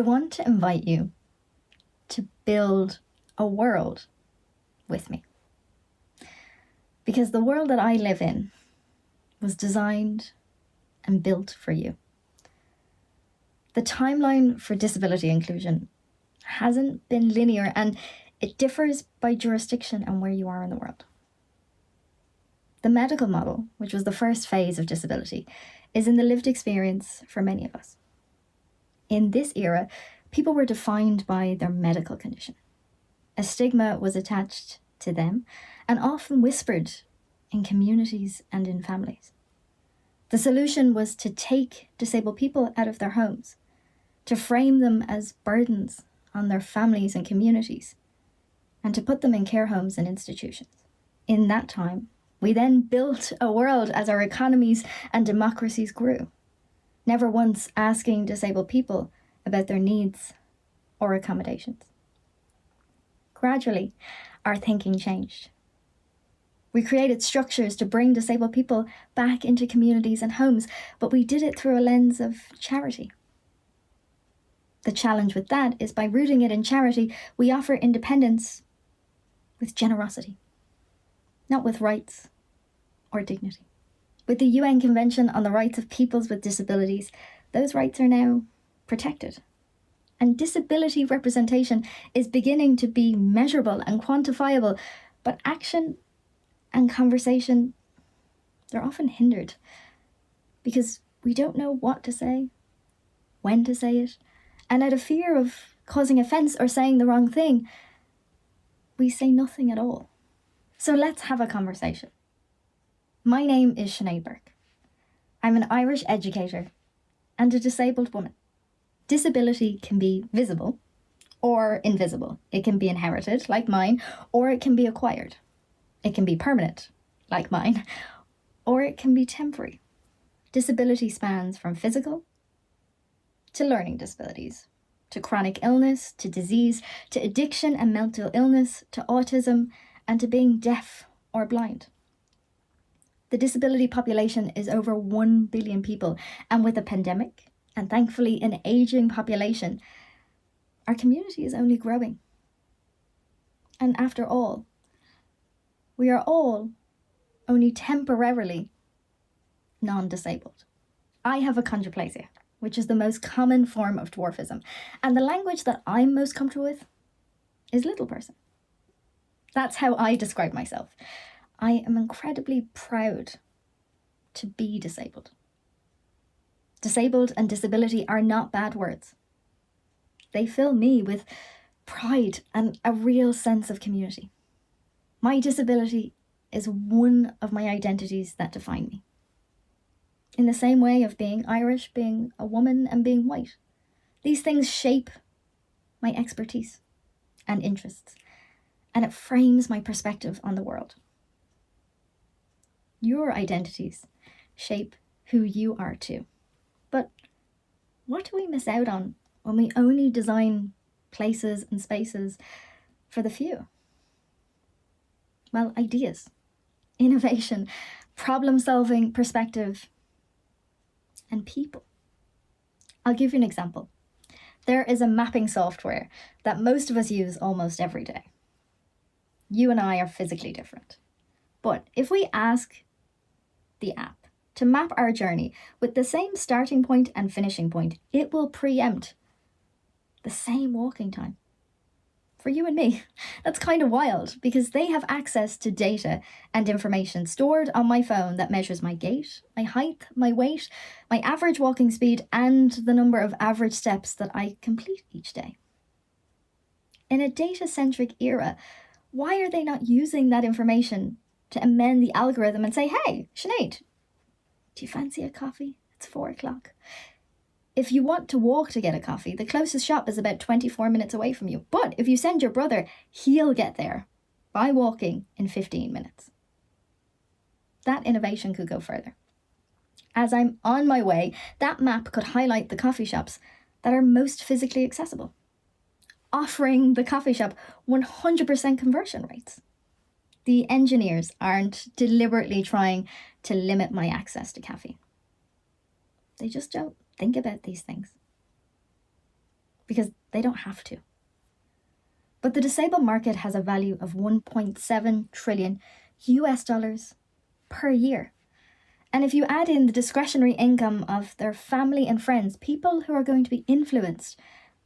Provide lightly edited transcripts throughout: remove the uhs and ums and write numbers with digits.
I want to invite you to build a world with me. Because the world that I live in was designed and built for you. The timeline for disability inclusion hasn't been linear, and it differs by jurisdiction and where you are in the world. The medical model, which was the first phase of disability, is in the lived experience for many of us. In this era, people were defined by their medical condition. A stigma was attached to them and often whispered in communities and in families. The solution was to take disabled people out of their homes, to frame them as burdens on their families and communities, and to put them in care homes and institutions. In that time, we then built a world as our economies and democracies grew, never once asking disabled people about their needs or accommodations. Gradually, our thinking changed. We created structures to bring disabled people back into communities and homes, but we did it through a lens of charity. The challenge with that is by rooting it in charity, we offer independence with generosity, not with rights or dignity. With the UN Convention on the Rights of Peoples with Disabilities, those rights are now protected. And disability representation is beginning to be measurable and quantifiable, but action and conversation, they're often hindered because we don't know what to say, when to say it, and out of fear of causing offence or saying the wrong thing, we say nothing at all. So let's have a conversation. My name is Sinéad Burke. I'm an Irish educator and a disabled woman. Disability can be visible or invisible. It can be inherited, like mine, or it can be acquired. It can be permanent, like mine, or it can be temporary. Disability spans from physical to learning disabilities, to chronic illness, to disease, to addiction and mental illness, to autism, and to being deaf or blind. The disability population is over 1 billion people, and with a pandemic, and thankfully an aging population, our community is only growing. And after all, we are all only temporarily non-disabled. I have achondroplasia, which is the most common form of dwarfism, and the language that I'm most comfortable with is little person. That's how I describe myself. I am incredibly proud to be disabled. Disabled and disability are not bad words. They fill me with pride and a real sense of community. My disability is one of my identities that define me. In the same way of being Irish, being a woman, and being white. These things shape my expertise and interests, and it frames my perspective on the world. Your identities shape who you are too. But what do we miss out on when we only design places and spaces for the few? Well, ideas, innovation, problem-solving, perspective, and people. I'll give you an example. There is a mapping software that most of us use almost every day. You and I are physically different. But if we ask the app to map our journey with the same starting point and finishing point, it will preempt the same walking time. For you and me, that's kind of wild because they have access to data and information stored on my phone that measures my gait, my height, my weight, my average walking speed, and the number of average steps that I complete each day. In a data-centric era, why are they not using that information to amend the algorithm and say, hey, Sinead, do you fancy a coffee? It's 4:00. If you want to walk to get a coffee, the closest shop is about 24 minutes away from you. But if you send your brother, he'll get there by walking in 15 minutes. That innovation could go further. As I'm on my way, that map could highlight the coffee shops that are most physically accessible, offering the coffee shop 100% conversion rates. The engineers aren't deliberately trying to limit my access to caffeine. They just don't think about these things. because they don't have to. But the disabled market has a value of 1.7 trillion US dollars per year. And if you add in the discretionary income of their family and friends, people who are going to be influenced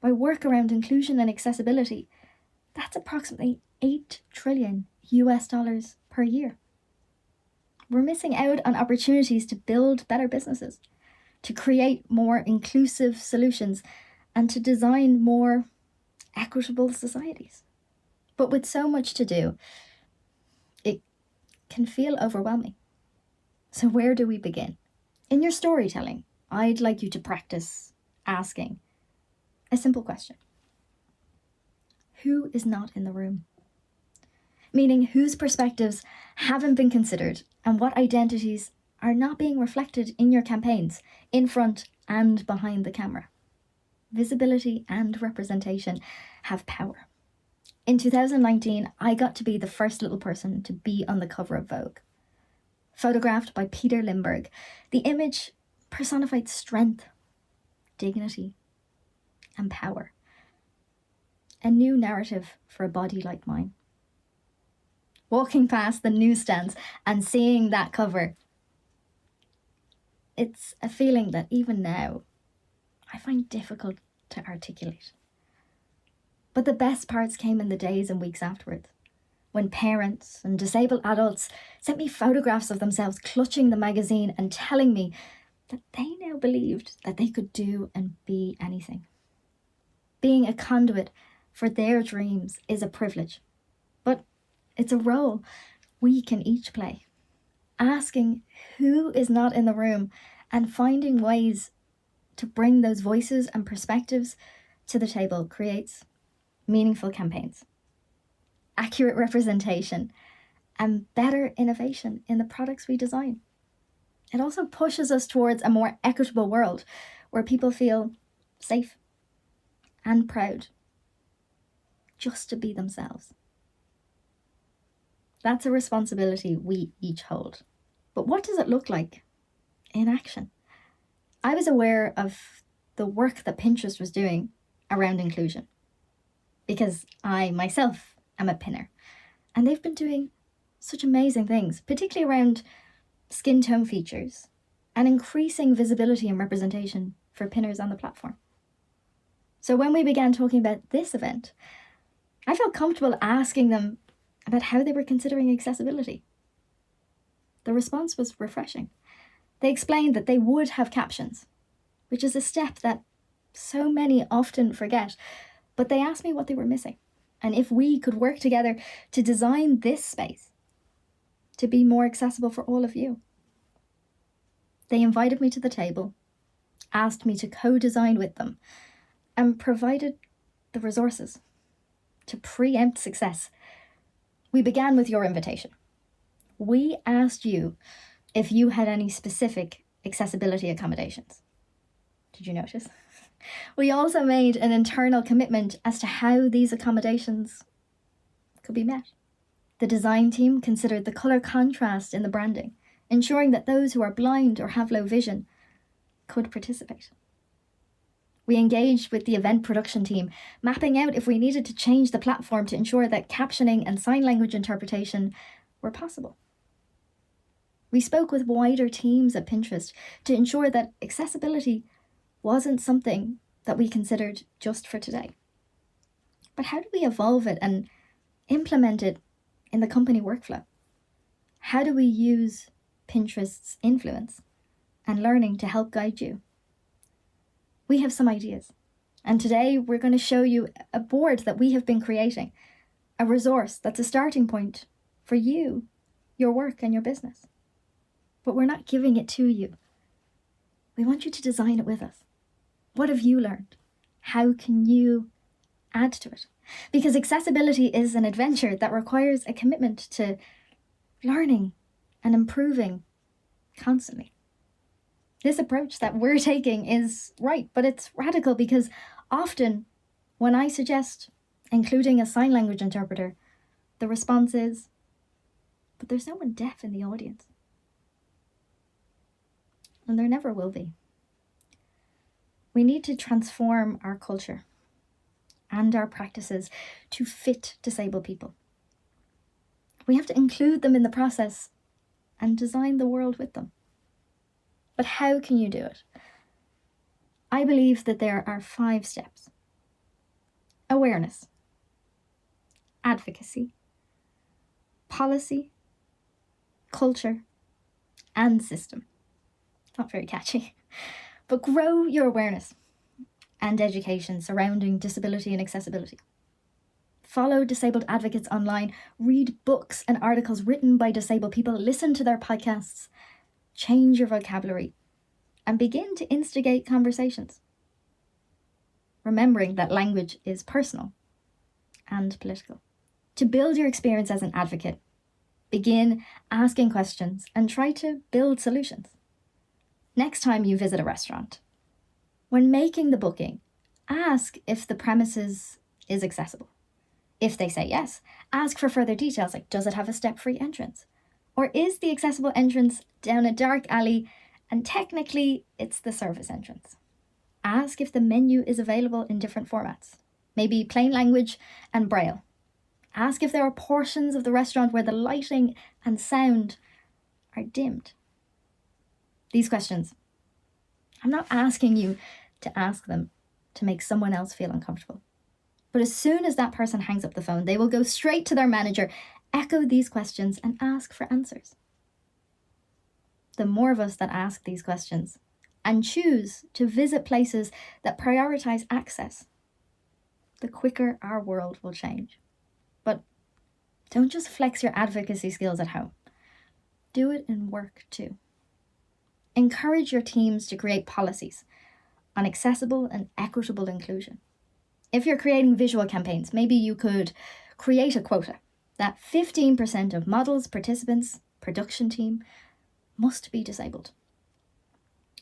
by work around inclusion and accessibility, that's approximately 8 trillion US dollars per year. We're missing out on opportunities to build better businesses, to create more inclusive solutions, and to design more equitable societies. But with so much to do, it can feel overwhelming. So where do we begin? In your storytelling, I'd like you to practice asking a simple question. Who is not in the room? Meaning, whose perspectives haven't been considered and what identities are not being reflected in your campaigns, in front and behind the camera. Visibility and representation have power. In 2019, I got to be the first little person to be on the cover of Vogue. Photographed by Peter Lindbergh, the image personified strength, dignity, and power. A new narrative for a body like mine. Walking past the newsstands and seeing that cover, it's a feeling that even now I find difficult to articulate. But the best parts came in the days and weeks afterwards, when parents and disabled adults sent me photographs of themselves clutching the magazine and telling me that they now believed that they could do and be anything. Being a conduit for their dreams is a privilege, but it's a role we can each play. Asking who is not in the room and finding ways to bring those voices and perspectives to the table creates meaningful campaigns, accurate representation, and better innovation in the products we design. It also pushes us towards a more equitable world where people feel safe and proud just to be themselves. That's a responsibility we each hold. But what does it look like in action? I was aware of the work that Pinterest was doing around inclusion because I myself am a pinner, and they've been doing such amazing things, particularly around skin tone features and increasing visibility and representation for pinners on the platform. So when we began talking about this event, I felt comfortable asking them about how they were considering accessibility. The response was refreshing. They explained that they would have captions, which is a step that so many often forget, but they asked me what they were missing and if we could work together to design this space to be more accessible for all of you. They invited me to the table, asked me to co-design with them, and provided the resources to preempt success. We began with your invitation. We asked you if you had any specific accessibility accommodations. Did you notice? We also made an internal commitment as to how these accommodations could be met. The design team considered the colour contrast in the branding, ensuring that those who are blind or have low vision could participate. We engaged with the event production team, mapping out if we needed to change the platform to ensure that captioning and sign language interpretation were possible. We spoke with wider teams at Pinterest to ensure that accessibility wasn't something that we considered just for today. But how do we evolve it and implement it in the company workflow? How do we use Pinterest's influence and learning to help guide you? We have some ideas, and today we're going to show you a board that we have been creating, a resource that's a starting point for you, your work, and your business. But we're not giving it to you. We want you to design it with us. What have you learned? How can you add to it? Because accessibility is an adventure that requires a commitment to learning and improving constantly. This approach that we're taking is right, but it's radical because often when I suggest including a sign language interpreter, the response is, but there's no one deaf in the audience. And there never will be. We need to transform our culture and our practices to fit disabled people. We have to include them in the process and design the world with them. But how can you do it? I believe that there are 5 steps. Awareness, advocacy, policy, culture, and system. Not very catchy. But grow your awareness and education surrounding disability and accessibility. Follow disabled advocates online, read books and articles written by disabled people, listen to their podcasts, change your vocabulary, and begin to instigate conversations. Remembering that language is personal and political. To build your experience as an advocate, begin asking questions and try to build solutions. Next time you visit a restaurant, when making the booking, ask if the premises is accessible. If they say yes, ask for further details like, does it have a step-free entrance? Or is the accessible entrance down a dark alley and technically it's the service entrance? Ask if the menu is available in different formats, maybe plain language and braille. Ask if there are portions of the restaurant where the lighting and sound are dimmed. These questions, I'm not asking you to ask them to make someone else feel uncomfortable. But as soon as that person hangs up the phone, they will go straight to their manager, echo these questions, and ask for answers. The more of us that ask these questions and choose to visit places that prioritize access, the quicker our world will change. But don't just flex your advocacy skills at home. Do it in work too. Encourage your teams to create policies on accessible and equitable inclusion. If you're creating visual campaigns, maybe you could create a quota that 15% of models, participants, production team must be disabled.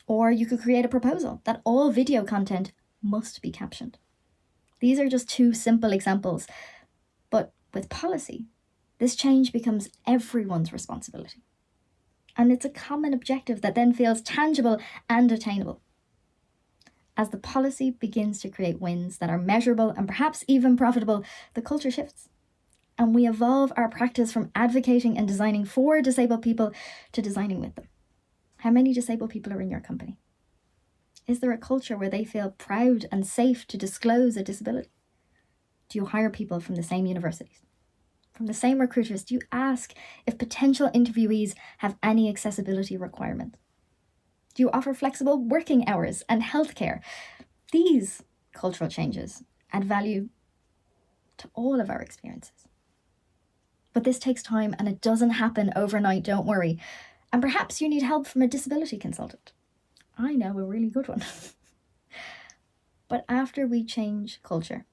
Or you could create a proposal that all video content must be captioned. These are just 2 simple examples, but with policy, this change becomes everyone's responsibility. And it's a common objective that then feels tangible and attainable. As the policy begins to create wins that are measurable and perhaps even profitable, the culture shifts. And we evolve our practice from advocating and designing for disabled people to designing with them. How many disabled people are in your company? Is there a culture where they feel proud and safe to disclose a disability? Do you hire people from the same universities? From the same recruiters? Do you ask if potential interviewees have any accessibility requirements? Do you offer flexible working hours and healthcare? These cultural changes add value to all of our experiences. But this takes time and it doesn't happen overnight, don't worry. And perhaps you need help from a disability consultant. I know a really good one. But after we change culture,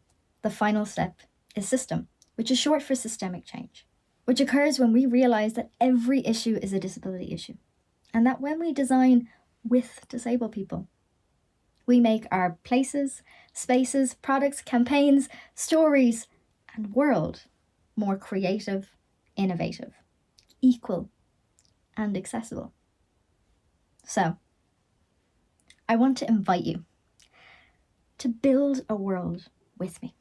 the final step is system, which is short for systemic change, which occurs when we realize that every issue is a disability issue. And that when we design with disabled people, we make our places, spaces, products, campaigns, stories, and world more creative, innovative, equal, and accessible. So, I want to invite you to build a world with me.